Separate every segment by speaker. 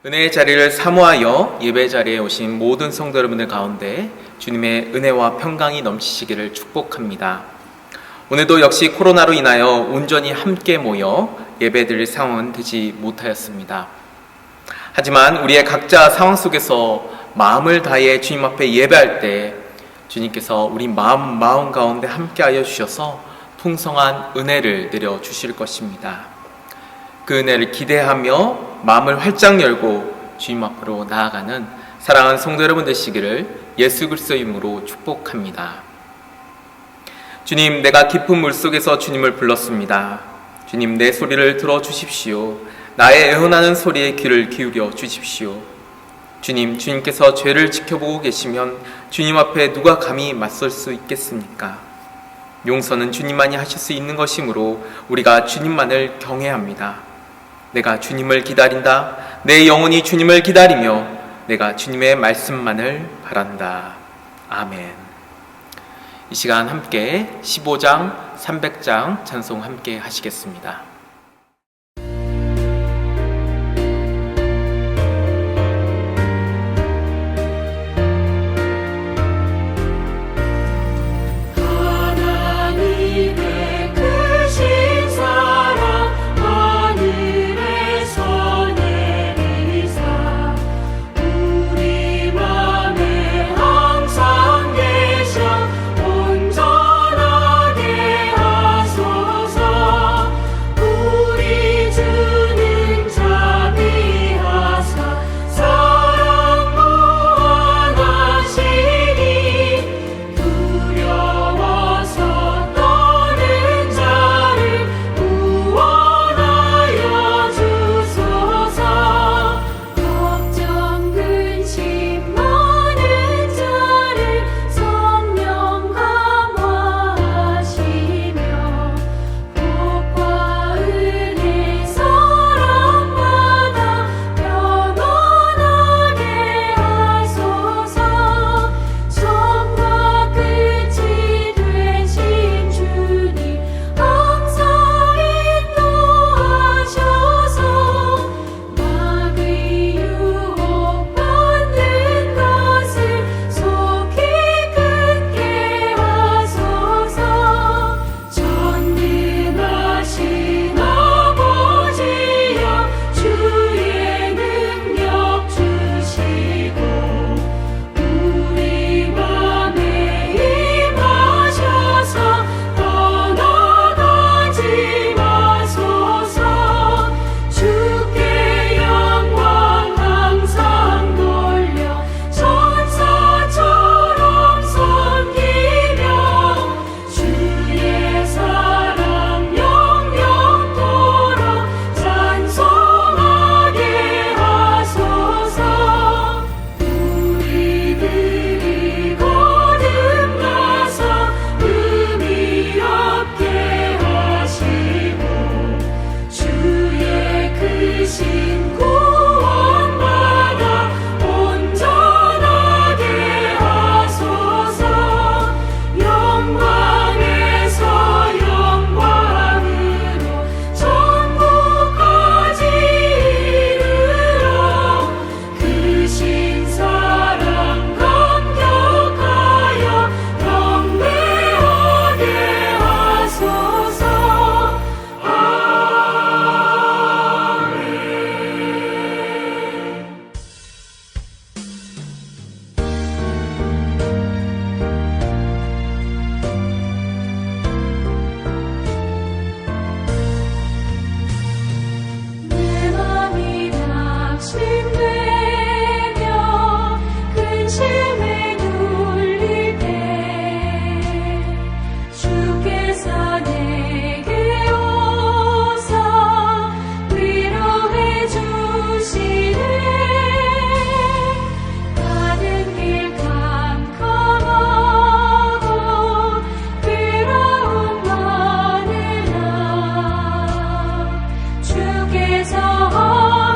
Speaker 1: 은혜의 자리를 사모하여 예배 자리에 오신 모든 성도 여러분들 가운데 주님의 은혜와 평강이 넘치시기를 축복합니다. 오늘도 역시 코로나로 인하여 온전히 함께 모여 예배드릴 상황은 되지 못하였습니다. 하지만 우리의 각자 상황 속에서 마음을 다해 주님 앞에 예배할 때 주님께서 우리 마음 가운데 함께하여 주셔서 풍성한 은혜를 내려 주실 것입니다. 그 은혜를 기대하며 마음을 활짝 열고 주님 앞으로 나아가는 사랑하는 성도 여러분 되시기를 예수 그리스도의 이름으로 축복합니다. 주님, 내가 깊은 물속에서 주님을 불렀습니다. 주님, 내 소리를 들어주십시오. 나의 애원하는 소리에 귀를 기울여 주십시오. 주님, 주님께서 죄를 지켜보고 계시면 주님 앞에 누가 감히 맞설 수 있겠습니까? 용서는 주님만이 하실 수 있는 것이므로 우리가 주님만을 경외합니다. 내가 주님을 기다린다. 내 영혼이 주님을 기다리며 내가 주님의 말씀만을 바란다. 아멘. 이 시간 함께 15장, 300장 찬송 함께 하시겠습니다.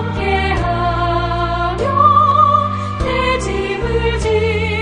Speaker 2: 함께하며 내 짐을 지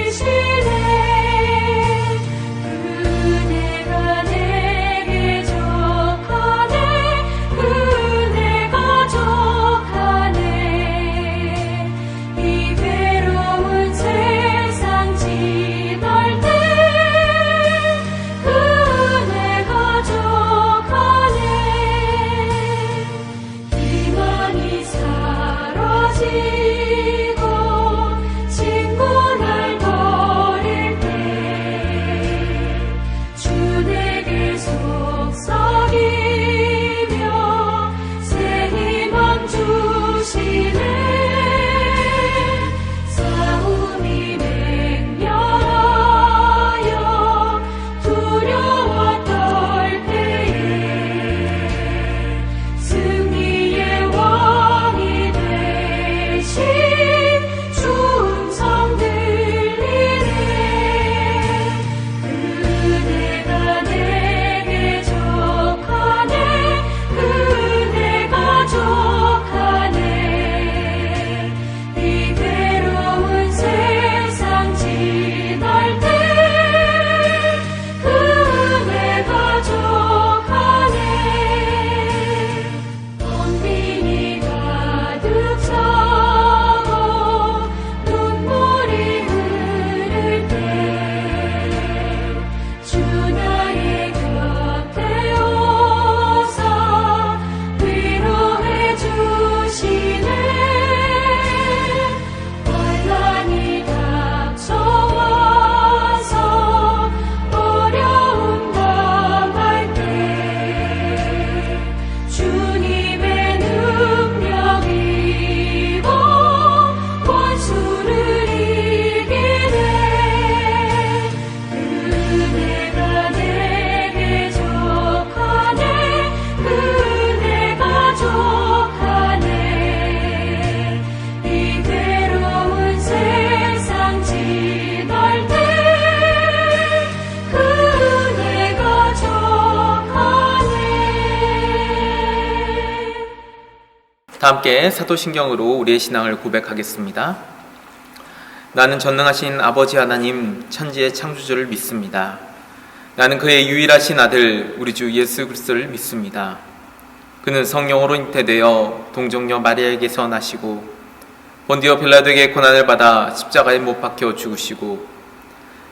Speaker 1: 다 함께 사도신경으로 우리의 신앙을 고백하겠습니다. 나는 전능하신 아버지 하나님 천지의 창조주를 믿습니다. 나는 그의 유일하신 아들 우리 주 예수 그리스도를 믿습니다. 그는 성령으로 잉태되어 동정녀 마리아에게서 나시고 본디오 빌라도에게 고난을 받아 십자가에 못 박혀 죽으시고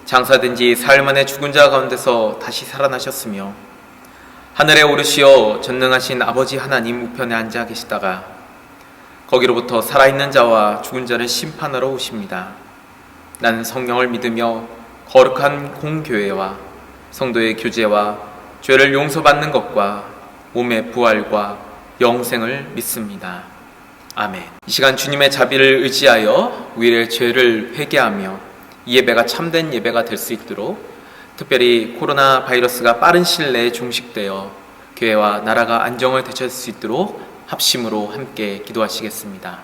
Speaker 1: 장사된 지 사흘 만에 죽은 자 가운데서 다시 살아나셨으며 하늘에 오르시어 전능하신 아버지 하나님 우편에 앉아 계시다가 거기로부터 살아있는 자와 죽은 자를 심판하러 오십니다. 나는 성령을 믿으며 거룩한 공교회와 성도의 교제와 죄를 용서받는 것과 몸의 부활과 영생을 믿습니다. 아멘. 이 시간 주님의 자비를 의지하여 우리의 죄를 회개하며 이 예배가 참된 예배가 될 수 있도록 특별히 코로나 바이러스가 빠른 시일 내에 종식되어 교회와 나라가 안정을 되찾을 수 있도록 합심으로 함께 기도하시겠습니다.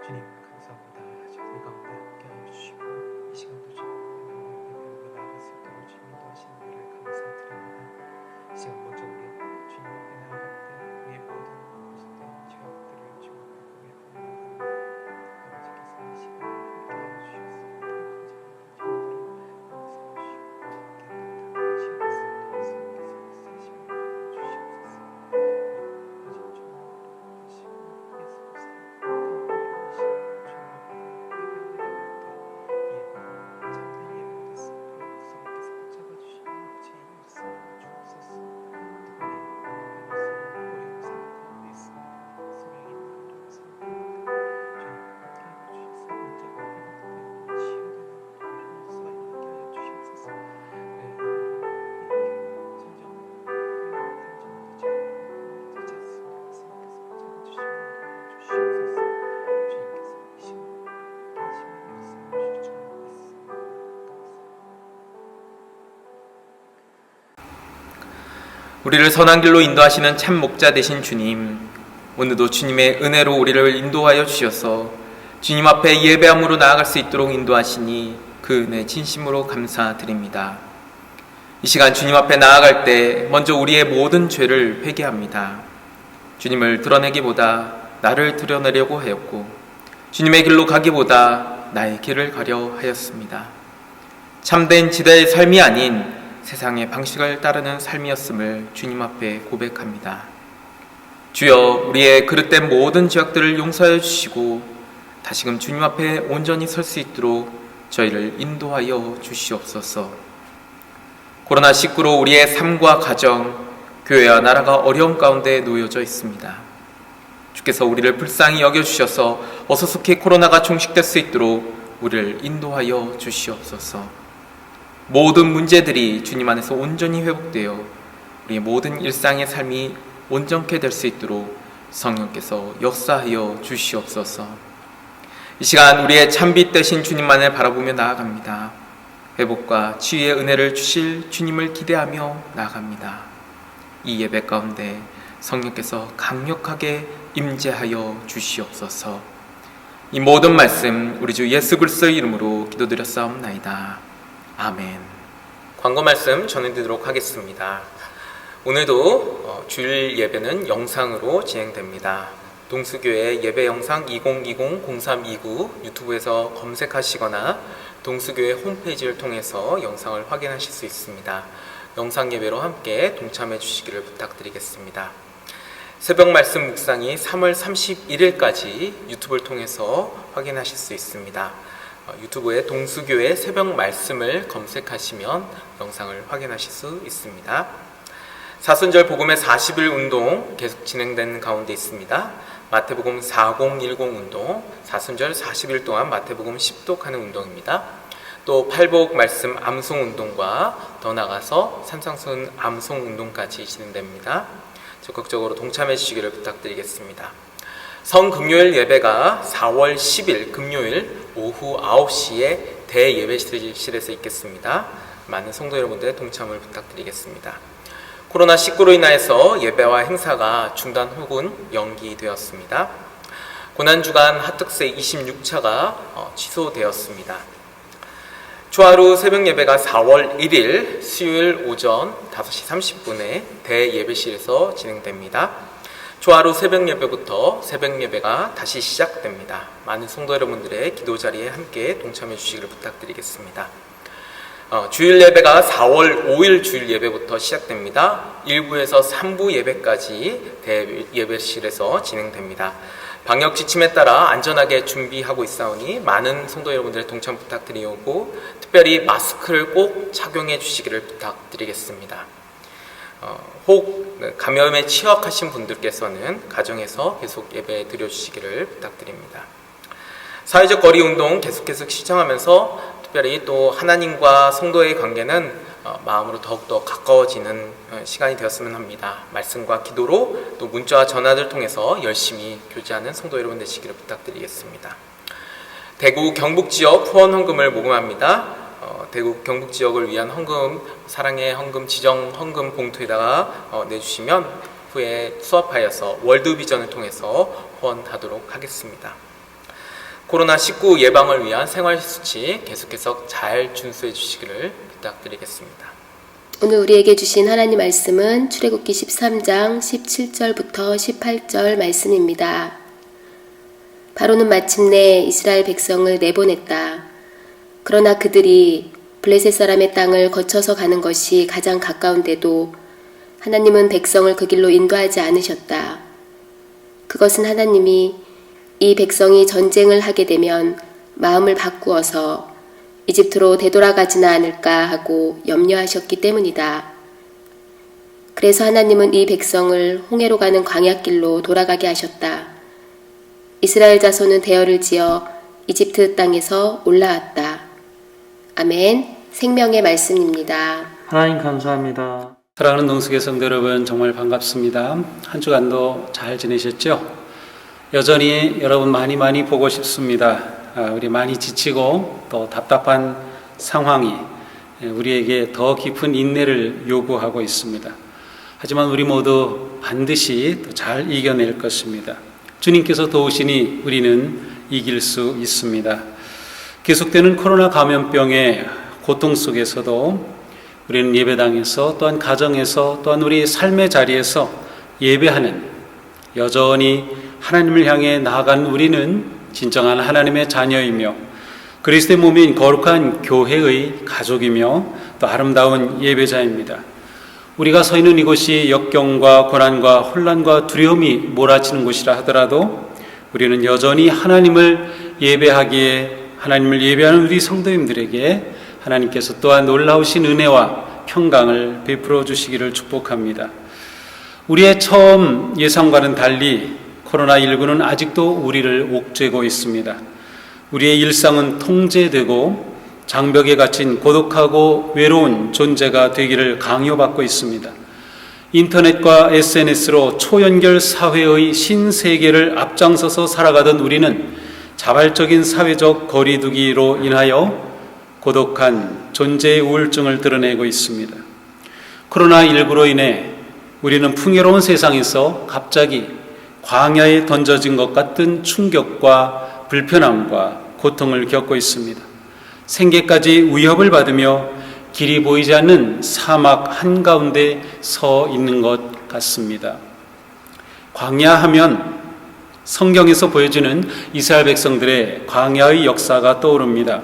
Speaker 1: 주님 감사합니다. 저희 가운데 함께 해주시고 이 시간도 주님 나아갈 수 있도록 주님 인도하시는 것을 감사드립니다. 이 시간 먼저 우리 주님 앞에 나아갈 때 우리의 모든 것들 죄악들을 주님 앞에 고백합니다. 아버지께서 이 시간 함께 해주셨습니다. 우리를 선한 길로 인도하시는 참 목자 되신 주님, 오늘도 주님의 은혜로 우리를 인도하여 주셔서 주님 앞에 예배함으로 나아갈 수 있도록 인도하시니 그 은혜 진심으로 감사드립니다. 이 시간 주님 앞에 나아갈 때 먼저 우리의 모든 죄를 회개합니다. 주님을 드러내기보다 나를 드러내려고 하였고 주님의 길로 가기보다 나의 길을 가려 하였습니다. 참된 지대의 삶이 아닌 세상의 방식을 따르는 삶이었음을 주님 앞에 고백합니다. 주여, 우리의 그릇된 모든 죄악들을 용서해 주시고 다시금 주님 앞에 온전히 설 수 있도록 저희를 인도하여 주시옵소서. 코로나19로 우리의 삶과 가정, 교회와 나라가 어려움 가운데 놓여져 있습니다. 주께서 우리를 불쌍히 여겨주셔서 어수선히 코로나가 종식될 수 있도록 우리를 인도하여 주시옵소서. 모든 문제들이 주님 안에서 온전히 회복되어 우리의 모든 일상의 삶이 온전케 될 수 있도록 성령께서 역사하여 주시옵소서. 이 시간 우리의 참빛 되신 주님만을 바라보며 나아갑니다. 회복과 치유의 은혜를 주실 주님을 기대하며 나아갑니다. 이 예배 가운데 성령께서 강력하게 임재하여 주시옵소서. 이 모든 말씀 우리 주 예수 그리스도의 이름으로 기도드렸사옵나이다. 아멘. 광고 말씀 전해드리도록 하겠습니다. 오늘도 주일 예배는 영상으로 진행됩니다. 동수교회 예배 영상 2020-0329 유튜브에서 검색하시거나 동수교회 홈페이지를 통해서 영상을 확인하실 수 있습니다. 영상 예배로 함께 동참해 주시기를 부탁드리겠습니다. 새벽 말씀 묵상이 3월 31일까지 유튜브를 통해서 확인하실 수 있습니다. 유튜브에 동수교회 새벽 말씀을 검색하시면 영상을 확인하실 수 있습니다. 사순절 복음의 40일 운동 계속 진행되는 가운데 있습니다. 마태복음 4010 운동, 사순절 40일 동안 마태복음 10독하는 운동입니다. 또 팔복 말씀 암송 운동과 더 나아가서 산상순 암송 운동까지 진행됩니다. 적극적으로 동참해 주시기를 부탁드리겠습니다. 성금요일 예배가 4월 10일 금요일 오후 9시에 대예배실에서 있겠습니다. 많은 성도 여러분들의 동참을 부탁드리겠습니다. 코로나19로 인하여서 예배와 행사가 중단 혹은 연기되었습니다. 고난주간 하특세 26차가 취소되었습니다. 초하루 새벽 예배가 4월 1일 수요일 오전 5시 30분에 대예배실에서 진행됩니다. 초하루 새벽 예배부터 새벽 예배가 다시 시작됩니다. 많은 성도 여러분들의 기도 자리에 함께 동참해 주시기를 부탁드리겠습니다. 주일 예배가 4월 5일 주일 예배부터 시작됩니다. 1부에서 3부 예배까지 대예배실에서 진행됩니다. 방역 지침에 따라 안전하게 준비하고 있사오니 많은 성도 여러분들의 동참 부탁드리고 특별히 마스크를 꼭 착용해 주시기를 부탁드리겠습니다. 혹 감염에 취약하신 분들께서는 가정에서 계속 예배 드려주시기를 부탁드립니다. 사회적 거리 운동 계속해서 시청하면서 특별히 또 하나님과 성도의 관계는 마음으로 더욱더 가까워지는 시간이 되었으면 합니다. 말씀과 기도로 또 문자와 전화를 통해서 열심히 교제하는 성도 여러분 되시기를 부탁드리겠습니다. 대구 경북 지역 후원 헌금을 모금합니다. 대구 경북 지역을 위한 헌금, 사랑의 헌금 지정 헌금 봉투에다가 내주시면 후에 수합하여서 월드비전을 통해서 후원하도록 하겠습니다. 코로나19 예방을 위한 생활수칙 계속해서 잘 준수해 주시기를 부탁드리겠습니다.
Speaker 2: 오늘 우리에게 주신 하나님 말씀은 출애굽기 13장 17절부터 18절 말씀입니다. 바로는 마침내 이스라엘 백성을 내보냈다. 그러나 그들이 블레셋 사람의 땅을 거쳐서 가는 것이 가장 가까운데도 하나님은 백성을 그 길로 인도하지 않으셨다. 그것은 하나님이 이 백성이 전쟁을 하게 되면 마음을 바꾸어서 이집트로 되돌아가지나 않을까 하고 염려하셨기 때문이다. 그래서 하나님은 이 백성을 홍해로 가는 광야길로 돌아가게 하셨다. 이스라엘 자손은 대열을 지어 이집트 땅에서 올라왔다. 아멘. 생명의 말씀입니다.
Speaker 3: 하나님 감사합니다. 사랑하는 농수계 성도 여러분, 정말 반갑습니다. 한 주간도 잘 지내셨죠? 여전히 여러분 많이 보고 싶습니다. 우리 많이 지치고 또 답답한 상황이 우리에게 더 깊은 인내를 요구하고 있습니다. 하지만 우리 모두 반드시 잘 이겨낼 것입니다. 주님께서 도우시니 우리는 이길 수 있습니다. 계속되는 코로나 감염병의 고통 속에서도 우리는 예배당에서 또한 가정에서 또한 우리 삶의 자리에서 예배하는, 여전히 하나님을 향해 나아간 우리는 진정한 하나님의 자녀이며 그리스도의 몸인 거룩한 교회의 가족이며 또 아름다운 예배자입니다. 우리가 서 있는 이곳이 역경과 고난과 혼란과 두려움이 몰아치는 곳이라 하더라도 우리는 여전히 하나님을 예배하기에, 하나님을 예배하는 우리 성도님들에게 하나님께서 또한 놀라우신 은혜와 평강을 베풀어 주시기를 축복합니다. 우리의 처음 예상과는 달리 코로나19는 아직도 우리를 옥죄고 있습니다. 우리의 일상은 통제되고 장벽에 갇힌 고독하고 외로운 존재가 되기를 강요받고 있습니다. 인터넷과 SNS로 초연결 사회의 신세계를 앞장서서 살아가던 우리는 자발적인 사회적 거리두기로 인하여 고독한 존재의 우울증을 드러내고 있습니다. 코로나19로 인해 우리는 풍요로운 세상에서 갑자기 광야에 던져진 것 같은 충격과 불편함과 고통을 겪고 있습니다. 생계까지 위협을 받으며 길이 보이지 않는 사막 한가운데 서 있는 것 같습니다. 광야하면 성경에서 보여주는 이스라엘 백성들의 광야의 역사가 떠오릅니다.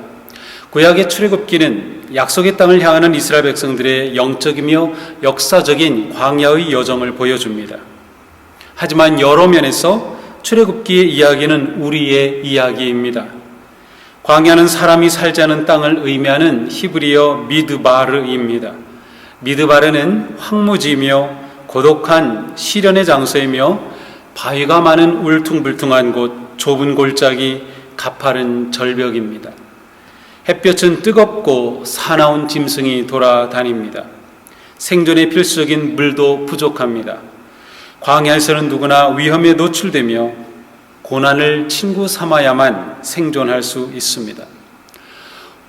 Speaker 3: 구약의 출애굽기는 약속의 땅을 향하는 이스라엘 백성들의 영적이며 역사적인 광야의 여정을 보여줍니다. 하지만 여러 면에서 출애굽기의 이야기는 우리의 이야기입니다. 광야는 사람이 살지 않은 땅을 의미하는 히브리어 미드바르입니다. 미드바르는 황무지이며 고독한 시련의 장소이며 바위가 많은 울퉁불퉁한 곳, 좁은 골짜기, 가파른 절벽입니다. 햇볕은 뜨겁고 사나운 짐승이 돌아다닙니다. 생존에 필수적인 물도 부족합니다. 광야에서는 누구나 위험에 노출되며 고난을 친구 삼아야만 생존할 수 있습니다.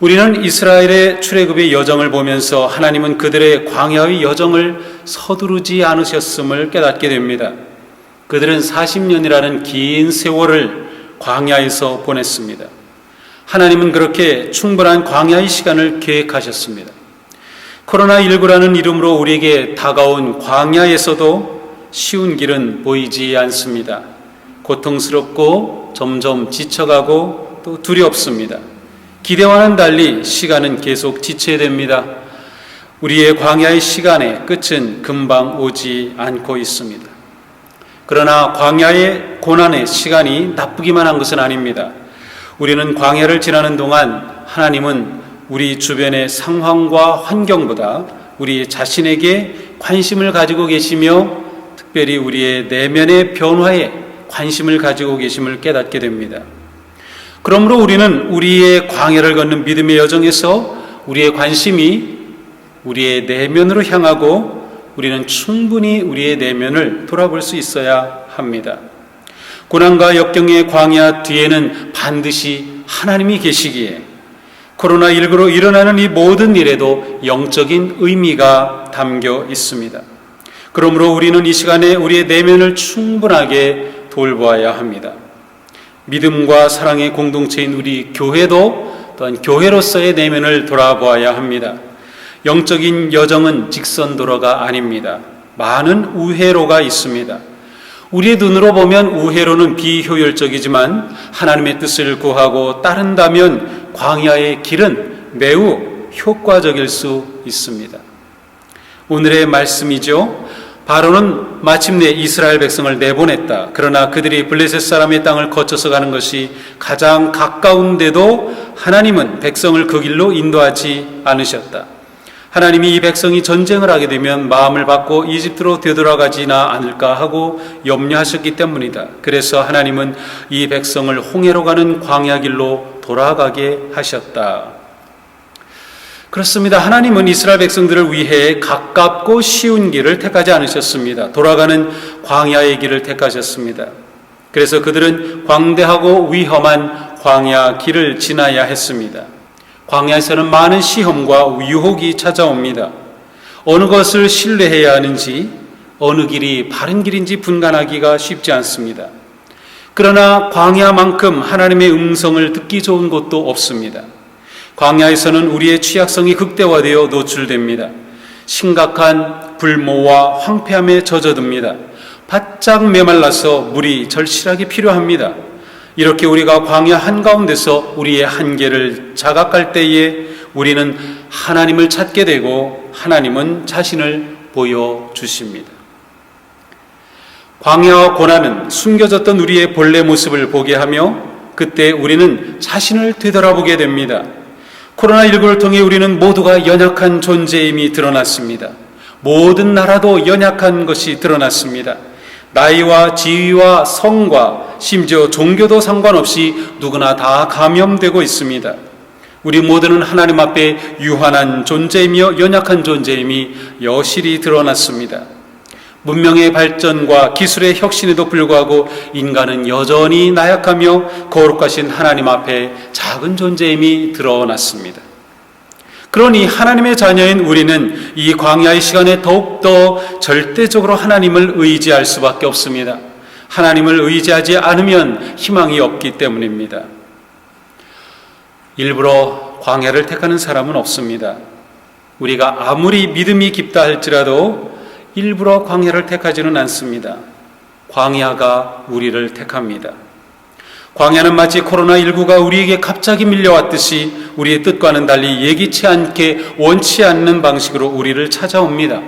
Speaker 3: 우리는 이스라엘의 출애굽의 여정을 보면서 하나님은 그들의 광야의 여정을 서두르지 않으셨음을 깨닫게 됩니다. 그들은 40년이라는 긴 세월을 광야에서 보냈습니다. 하나님은 그렇게 충분한 광야의 시간을 계획하셨습니다. 코로나19라는 이름으로 우리에게 다가온 광야에서도 쉬운 길은 보이지 않습니다. 고통스럽고 점점 지쳐가고 또 두렵습니다. 기대와는 달리 시간은 계속 지체야 됩니다. 우리의 광야의 시간의 끝은 금방 오지 않고 있습니다. 그러나 광야의 고난의 시간이 나쁘기만 한 것은 아닙니다. 우리는 광야를 지나는 동안 하나님은 우리 주변의 상황과 환경보다 우리 자신에게 관심을 가지고 계시며 특별히 우리의 내면의 변화에 관심을 가지고 계심을 깨닫게 됩니다. 그러므로 우리는 우리의 광야를 걷는 믿음의 여정에서 우리의 관심이 우리의 내면으로 향하고 우리는 충분히 우리의 내면을 돌아볼 수 있어야 합니다. 고난과 역경의 광야 뒤에는 반드시 하나님이 계시기에 코로나19로 일어나는 이 모든 일에도 영적인 의미가 담겨 있습니다. 그러므로 우리는 이 시간에 우리의 내면을 충분하게 돌보아야 합니다. 믿음과 사랑의 공동체인 우리 교회도 또한 교회로서의 내면을 돌아보아야 합니다. 영적인 여정은 직선도로가 아닙니다. 많은 우회로가 있습니다. 우리의 눈으로 보면 우회로는 비효율적이지만 하나님의 뜻을 구하고 따른다면 광야의 길은 매우 효과적일 수 있습니다. 오늘의 말씀이죠. 바로는 마침내 이스라엘 백성을 내보냈다. 그러나 그들이 블레셋 사람의 땅을 거쳐서 가는 것이 가장 가까운데도 하나님은 백성을 그 길로 인도하지 않으셨다. 하나님이 이 백성이 전쟁을 하게 되면 마음을 바꿔 이집트로 되돌아가지나 않을까 하고 염려하셨기 때문이다. 그래서 하나님은 이 백성을 홍해로 가는 광야 길로 돌아가게 하셨다. 그렇습니다. 하나님은 이스라엘 백성들을 위해 가깝고 쉬운 길을 택하지 않으셨습니다. 돌아가는 광야의 길을 택하셨습니다. 그래서 그들은 광대하고 위험한 광야 길을 지나야 했습니다. 광야에서는 많은 시험과 유혹이 찾아옵니다. 어느 것을 신뢰해야 하는지, 어느 길이 바른 길인지 분간하기가 쉽지 않습니다. 그러나 광야만큼 하나님의 음성을 듣기 좋은 곳도 없습니다. 광야에서는 우리의 취약성이 극대화되어 노출됩니다. 심각한 불모와 황폐함에 젖어듭니다. 바짝 메말라서 물이 절실하게 필요합니다. 이렇게 우리가 광야 한가운데서 우리의 한계를 자각할 때에 우리는 하나님을 찾게 되고 하나님은 자신을 보여주십니다. 광야와 고난은 숨겨졌던 우리의 본래 모습을 보게 하며 그때 우리는 자신을 되돌아보게 됩니다. 코로나19를 통해 우리는 모두가 연약한 존재임이 드러났습니다. 모든 나라도 연약한 것이 드러났습니다. 나이와 지위와 성과 심지어 종교도 상관없이 누구나 다 감염되고 있습니다. 우리 모두는 하나님 앞에 유한한 존재이며 연약한 존재임이 여실히 드러났습니다. 문명의 발전과 기술의 혁신에도 불구하고 인간은 여전히 나약하며 거룩하신 하나님 앞에 작은 존재임이 드러났습니다. 그러니 하나님의 자녀인 우리는 이 광야의 시간에 더욱더 절대적으로 하나님을 의지할 수밖에 없습니다. 하나님을 의지하지 않으면 희망이 없기 때문입니다. 일부러 광야를 택하는 사람은 없습니다. 우리가 아무리 믿음이 깊다 할지라도 일부러 광야를 택하지는 않습니다. 광야가 우리를 택합니다. 광야는 마치 코로나19가 우리에게 갑자기 밀려왔듯이 우리의 뜻과는 달리 예기치 않게 원치 않는 방식으로 우리를 찾아옵니다.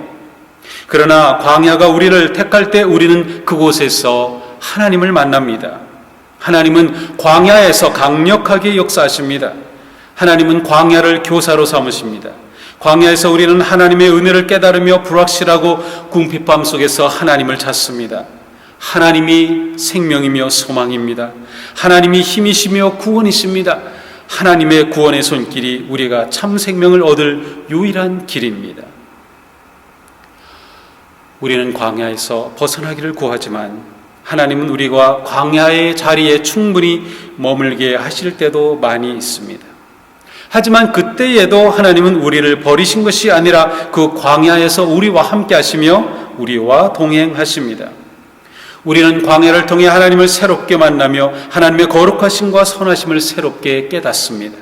Speaker 3: 그러나 광야가 우리를 택할 때 우리는 그곳에서 하나님을 만납니다. 하나님은 광야에서 강력하게 역사하십니다. 하나님은 광야를 교사로 삼으십니다. 광야에서 우리는 하나님의 은혜를 깨달으며 불확실하고 궁핍함 속에서 하나님을 찾습니다. 하나님이 생명이며 소망입니다. 하나님이 힘이시며 구원이십니다. 하나님의 구원의 손길이 우리가 참 생명을 얻을 유일한 길입니다. 우리는 광야에서 벗어나기를 구하지만 하나님은 우리가 광야의 자리에 충분히 머물게 하실 때도 많이 있습니다. 하지만 그때에도 하나님은 우리를 버리신 것이 아니라 그 광야에서 우리와 함께 하시며 우리와 동행하십니다. 우리는 광야를 통해 하나님을 새롭게 만나며 하나님의 거룩하심과 선하심을 새롭게 깨닫습니다.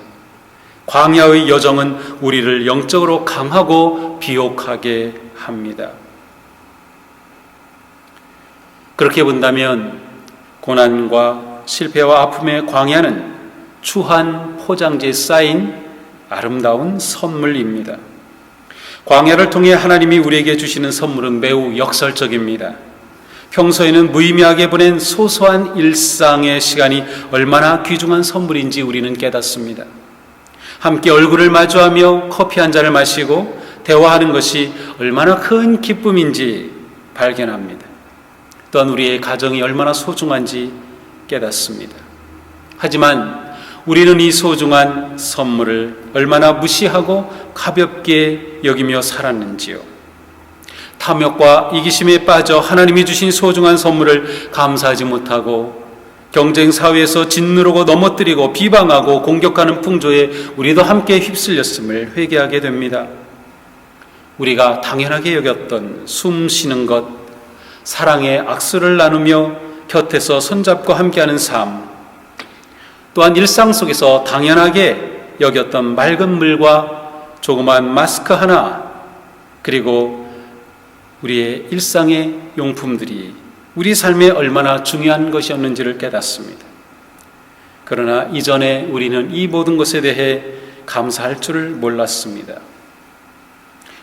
Speaker 3: 광야의 여정은 우리를 영적으로 강하고 비옥하게 합니다. 그렇게 본다면 고난과 실패와 아픔의 광야는 추한 포장지에 쌓인 아름다운 선물입니다. 광야를 통해 하나님이 우리에게 주시는 선물은 매우 역설적입니다. 평소에는 무의미하게 보낸 소소한 일상의 시간이 얼마나 귀중한 선물인지 우리는 깨닫습니다. 함께 얼굴을 마주하며 커피 한 잔을 마시고 대화하는 것이 얼마나 큰 기쁨인지 발견합니다. 또한 우리의 가정이 얼마나 소중한지 깨닫습니다. 하지만 우리는 이 소중한 선물을 얼마나 무시하고 가볍게 여기며 살았는지요. 탐욕과 이기심에 빠져 하나님이 주신 소중한 선물을 감사하지 못하고 경쟁 사회에서 짓누르고 넘어뜨리고 비방하고 공격하는 풍조에 우리도 함께 휩쓸렸음을 회개하게 됩니다. 우리가 당연하게 여겼던 숨 쉬는 것, 사랑의 악수를 나누며 곁에서 손잡고 함께하는 삶, 또한 일상 속에서 당연하게 여겼던 맑은 물과 조그만 마스크 하나, 그리고 우리의 일상의 용품들이 우리 삶에 얼마나 중요한 것이었는지를 깨닫습니다. 그러나 이전에 우리는 이 모든 것에 대해 감사할 줄을 몰랐습니다.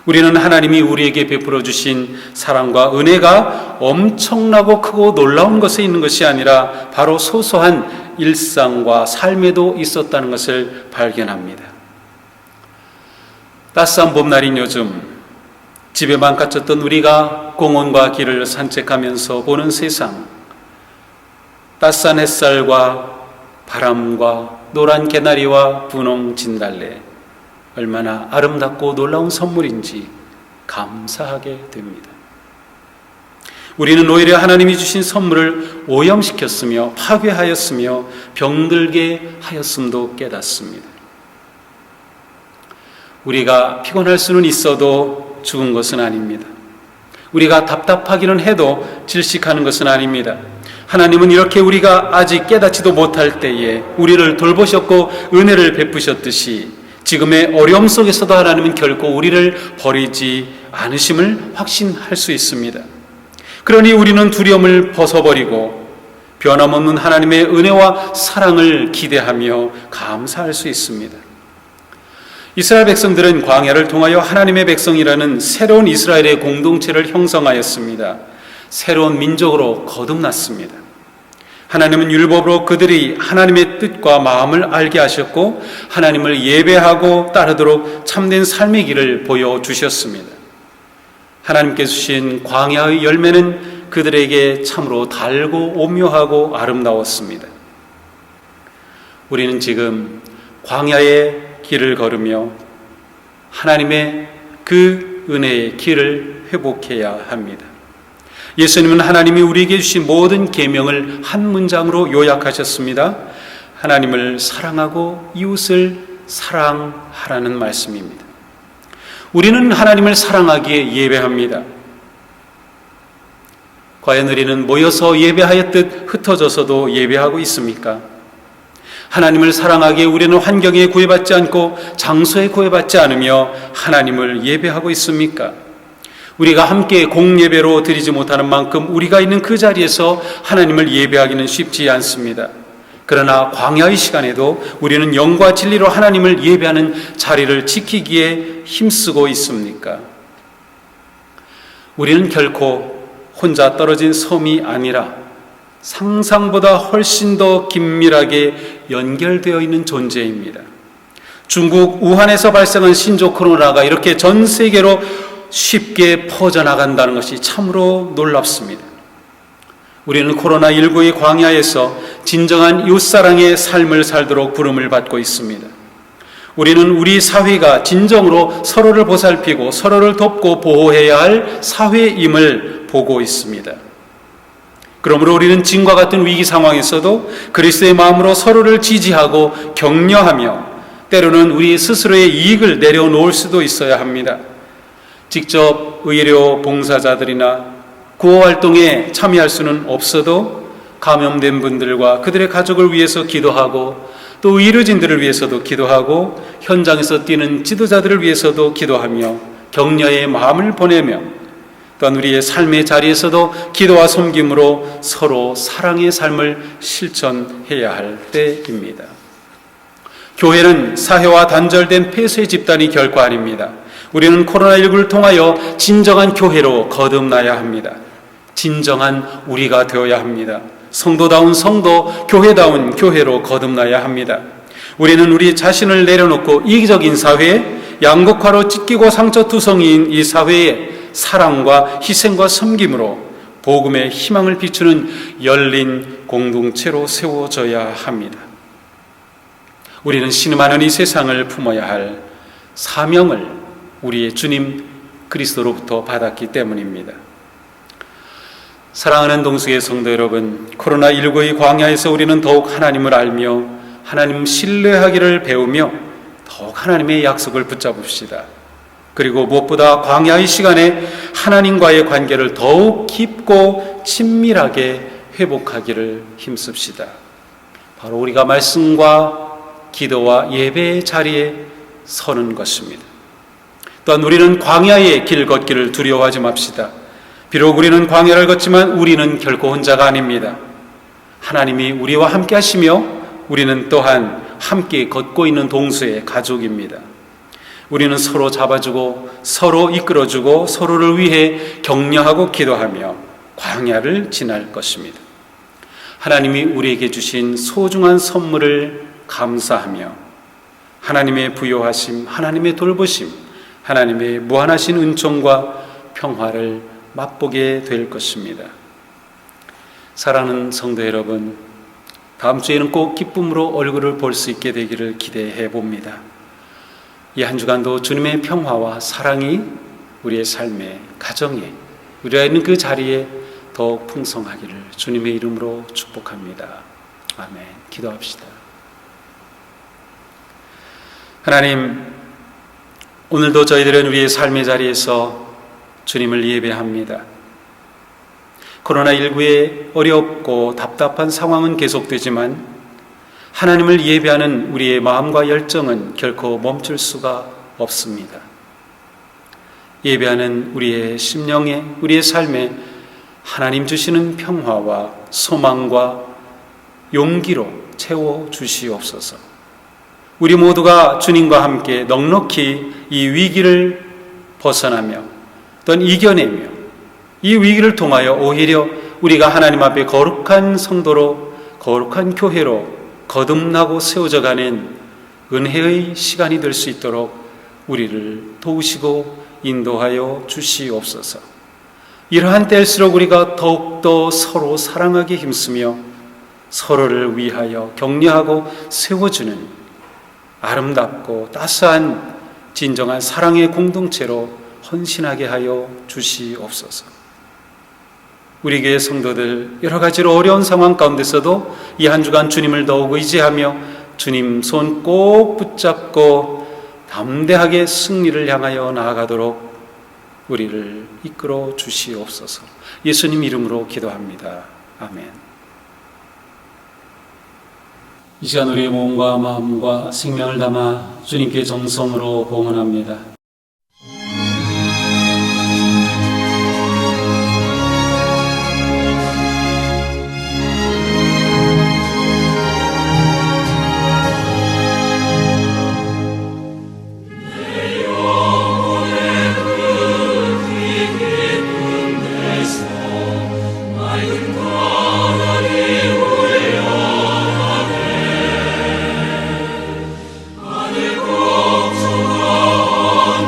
Speaker 3: 우리는 하나님이 우리에게 베풀어 주신 사랑과 은혜가 엄청나고 크고 놀라운 것에 있는 것이 아니라 바로 소소한 일상과 삶에도 있었다는 것을 발견합니다. 따스한 봄날인 요즘 집에만 갇혔던 우리가 공원과 길을 산책하면서 보는 세상, 따스한 햇살과 바람과 노란 개나리와 분홍 진달래, 얼마나 아름답고 놀라운 선물인지 감사하게 됩니다. 우리는 오히려 하나님이 주신 선물을 오염시켰으며 파괴하였으며 병들게 하였음도 깨닫습니다. 우리가 피곤할 수는 있어도 죽은 것은 아닙니다. 우리가 답답하기는 해도 질식하는 것은 아닙니다. 하나님은 이렇게 우리가 아직 깨닫지도 못할 때에 우리를 돌보셨고 은혜를 베푸셨듯이 지금의 어려움 속에서도 하나님은 결코 우리를 버리지 않으심을 확신할 수 있습니다. 그러니 우리는 두려움을 벗어버리고 변함없는 하나님의 은혜와 사랑을 기대하며 감사할 수 있습니다. 이스라엘 백성들은 광야를 통하여 하나님의 백성이라는 새로운 이스라엘의 공동체를 형성하였습니다. 새로운 민족으로 거듭났습니다. 하나님은 율법으로 그들이 하나님의 뜻과 마음을 알게 하셨고 하나님을 예배하고 따르도록 참된 삶의 길을 보여주셨습니다. 하나님께 주신 광야의 열매는 그들에게 참으로 달고 오묘하고 아름다웠습니다. 우리는 지금 광야의 길을 걸으며 하나님의 그 은혜의 길을 회복해야 합니다. 예수님은 하나님이 우리에게 주신 모든 계명을 한 문장으로 요약하셨습니다. 하나님을 사랑하고 이웃을 사랑하라는 말씀입니다. 우리는 하나님을 사랑하기에 예배합니다. 과연 우리는 모여서 예배하였듯 흩어져서도 예배하고 있습니까? 하나님을 사랑하기에 우리는 환경에 구애받지 않고 장소에 구애받지 않으며 하나님을 예배하고 있습니까? 우리가 함께 공예배로 드리지 못하는 만큼 우리가 있는 그 자리에서 하나님을 예배하기는 쉽지 않습니다. 그러나 광야의 시간에도 우리는 영과 진리로 하나님을 예배하는 자리를 지키기에 힘쓰고 있습니까? 우리는 결코 혼자 떨어진 섬이 아니라 상상보다 훨씬 더 긴밀하게 연결되어 있는 존재입니다. 중국 우한에서 발생한 신종 코로나가 이렇게 전 세계로 쉽게 퍼져나간다는 것이 참으로 놀랍습니다. 우리는 코로나19의 광야에서 진정한 이웃사랑의 삶을 살도록 부름을 받고 있습니다. 우리는 우리 사회가 진정으로 서로를 보살피고 서로를 돕고 보호해야 할 사회임을 보고 있습니다. 그러므로 우리는 지금과 같은 위기 상황에서도 그리스도의 마음으로 서로를 지지하고 격려하며 때로는 우리 스스로의 이익을 내려놓을 수도 있어야 합니다. 직접 의료 봉사자들이나 구호활동에 참여할 수는 없어도 감염된 분들과 그들의 가족을 위해서 기도하고 또 의료진들을 위해서도 기도하고 현장에서 뛰는 지도자들을 위해서도 기도하며 격려의 마음을 보내며 또한 우리의 삶의 자리에서도 기도와 섬김으로 서로 사랑의 삶을 실천해야 할 때입니다. 교회는 사회와 단절된 폐쇄 집단이 결코 아닙니다. 우리는 코로나19를 통하여 진정한 교회로 거듭나야 합니다. 진정한 우리가 되어야 합니다. 성도다운 성도, 교회다운 교회로 거듭나야 합니다. 우리는 우리 자신을 내려놓고 이기적인 사회에, 양극화로 찢기고 상처투성이인 이 사회에 사랑과 희생과 섬김으로 복음의 희망을 비추는 열린 공동체로 세워져야 합니다. 우리는 신음하는 이 세상을 품어야 할 사명을 우리의 주님 그리스도로부터 받았기 때문입니다. 사랑하는 동수의 성도 여러분, 코로나19의 광야에서 우리는 더욱 하나님을 알며 하나님 신뢰하기를 배우며 더욱 하나님의 약속을 붙잡읍시다. 그리고 무엇보다 광야의 시간에 하나님과의 관계를 더욱 깊고 친밀하게 회복하기를 힘씁시다. 바로 우리가 말씀과 기도와 예배의 자리에 서는 것입니다. 또한 우리는 광야의 길 걷기를 두려워하지 맙시다. 비록 우리는 광야를 걷지만 우리는 결코 혼자가 아닙니다. 하나님이 우리와 함께 하시며 우리는 또한 함께 걷고 있는 동수의 가족입니다. 우리는 서로 잡아주고 서로 이끌어주고 서로를 위해 격려하고 기도하며 광야를 지날 것입니다. 하나님이 우리에게 주신 소중한 선물을 감사하며 하나님의 부요하심, 하나님의 돌보심, 하나님의 무한하신 은총과 평화를 맛보게 될 것입니다. 사랑하는 성도 여러분, 다음 주에는 꼭 기쁨으로 얼굴을 볼 수 있게 되기를 기대해 봅니다. 이 한 주간도 주님의 평화와 사랑이 우리의 삶에, 가정에, 우리가 있는 그 자리에 더욱 풍성하기를 주님의 이름으로 축복합니다. 아멘. 기도합시다. 하나님, 오늘도 저희들은 우리의 삶의 자리에서 주님을 예배합니다. 코로나19의 어렵고 답답한 상황은 계속되지만 하나님을 예배하는 우리의 마음과 열정은 결코 멈출 수가 없습니다. 예배하는 우리의 심령에, 우리의 삶에 하나님 주시는 평화와 소망과 용기로 채워주시옵소서. 우리 모두가 주님과 함께 넉넉히 이 위기를 벗어나며 또는 이겨내며 이 위기를 통하여 오히려 우리가 하나님 앞에 거룩한 성도로, 거룩한 교회로 거듭나고 세워져가는 은혜의 시간이 될 수 있도록 우리를 도우시고 인도하여 주시옵소서. 이러한 때일수록 우리가 더욱더 서로 사랑하기 힘쓰며 서로를 위하여 격려하고 세워주는 아름답고 따스한 진정한 사랑의 공동체로 헌신하게 하여 주시옵소서. 우리 교회 성도들 여러 가지로 어려운 상황 가운데서도 이 한 주간 주님을 더욱 의지하며 주님 손 꼭 붙잡고 담대하게 승리를 향하여 나아가도록 우리를 이끌어 주시옵소서. 예수님 이름으로 기도합니다. 아멘. 이 시간 우리의 몸과 마음과 생명을 담아 주님께 정성으로 봉헌합니다.
Speaker 4: 걱정하니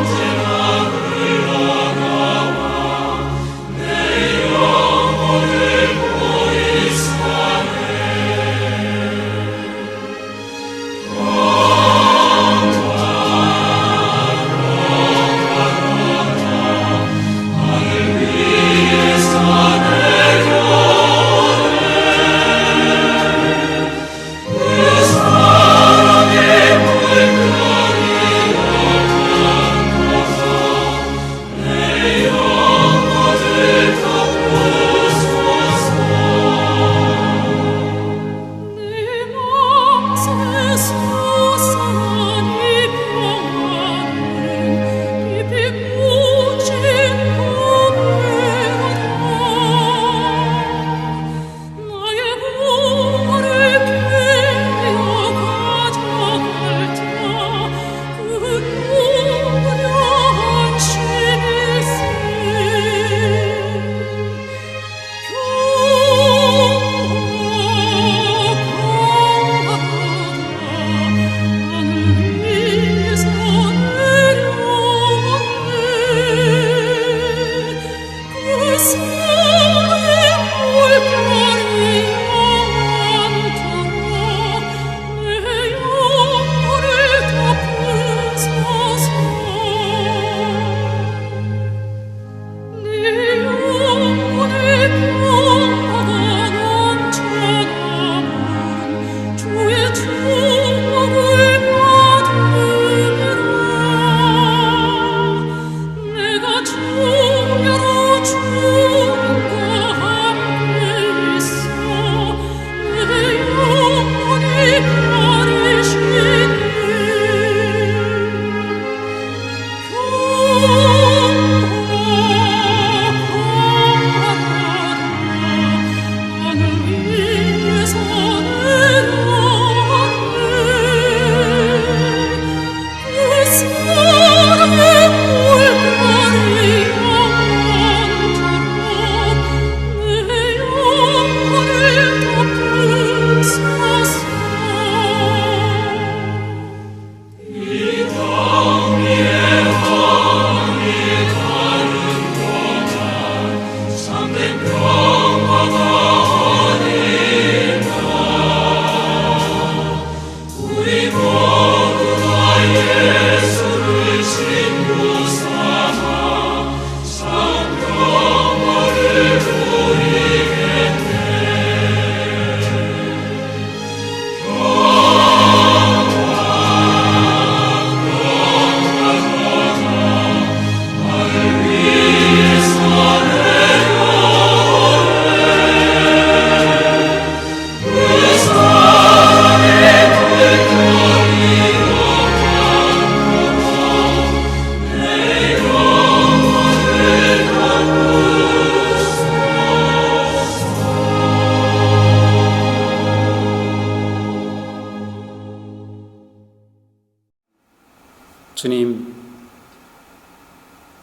Speaker 3: 주님,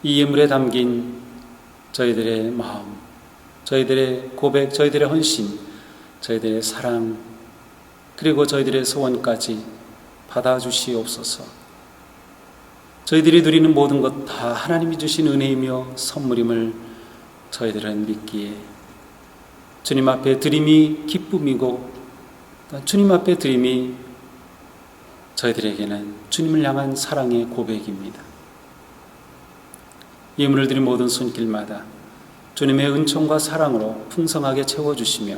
Speaker 3: 이 예물에 담긴 저희들의 마음, 저희들의 고백, 저희들의 헌신, 저희들의 사랑, 그리고 저희들의 소원까지 받아주시옵소서. 저희들이 누리는 모든 것 다 하나님이 주신 은혜이며 선물임을 저희들은 믿기에 주님 앞에 드림이 기쁨이고 주님 앞에 드림이 저희들에게는 주님을 향한 사랑의 고백입니다. 예물을 드린 모든 손길마다 주님의 은총과 사랑으로 풍성하게 채워주시며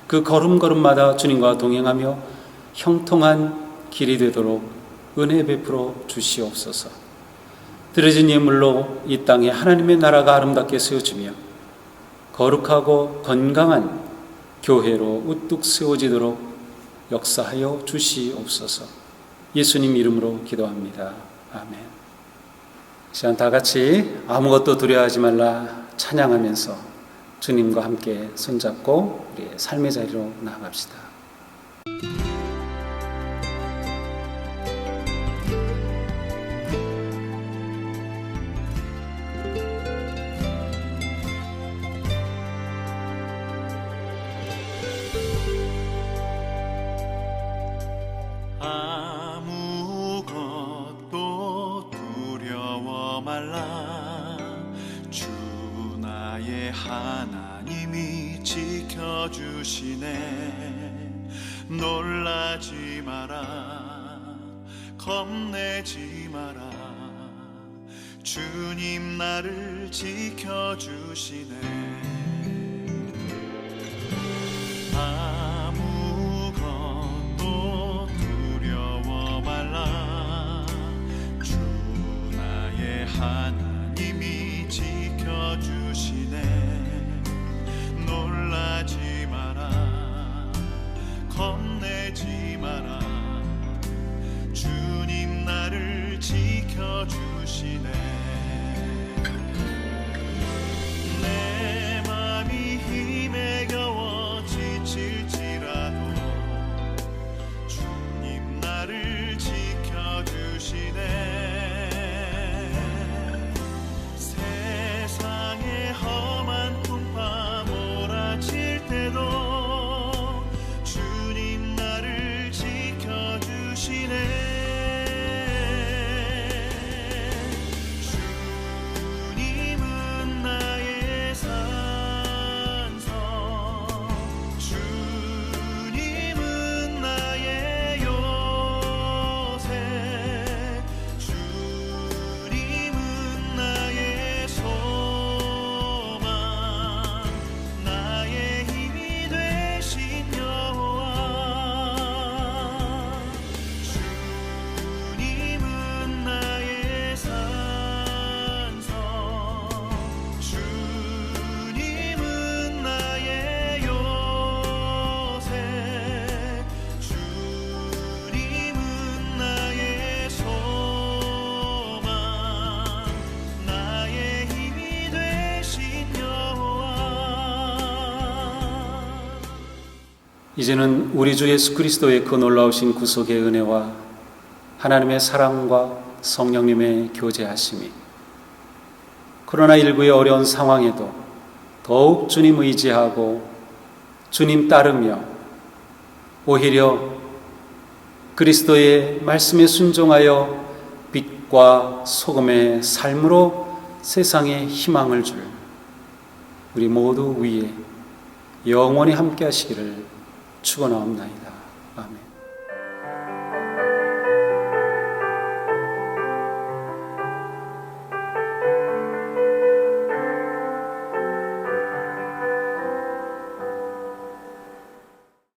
Speaker 3: 그 걸음걸음마다 주님과 동행하며 형통한 길이 되도록 은혜 베풀어 주시옵소서. 드려진 예물로 이 땅에 하나님의 나라가 아름답게 세워지며 거룩하고 건강한 교회로 우뚝 세워지도록 역사하여 주시옵소서. 예수님 이름으로 기도합니다. 아멘. 시간 다 같이 아무것도 두려워하지 말라 찬양하면서 주님과 함께 손잡고 우리의 삶의 자리로 나아갑시다.
Speaker 4: 아무것도 두려워 말라. 주 나의 하나님이 지켜주시네. 놀라지 마라, 겁내지 마라. 주님 나를 지켜주시네. 아무것도 두려워 말라. 주 나의 하나님이 지켜주시네. 놀라지 마라, 겁내지 마라. 주님 나를 지켜주시네. 내 맘이 힘에 겨워 지칠지라도 주님 나를 지켜주시네. 세상의 험한 풍파 몰아칠 때도 주님 나를 지켜주시네. 주님은 나의 산성, 주님은 나의 요새, 주님은 나의 소망, 나의 힘이 되신 여호와. 주님은 나의 산성, 주님은 나의 요새, 주님은 나의 소망, 나의 힘이 되신 여호와.
Speaker 3: 이제는 우리 주 예수 그리스도의 그 놀라우신 구속의 은혜와 하나님의 사랑과 성령님의 교제하심이 코로나19의 어려운 상황에도 더욱 주님 의지하고 주님 따르며 오히려 그리스도의 말씀에 순종하여 빛과 소금의 삶으로 세상에 희망을 줄 우리 모두 위에 영원히 함께 하시기를 축원하옵나이다. 아멘.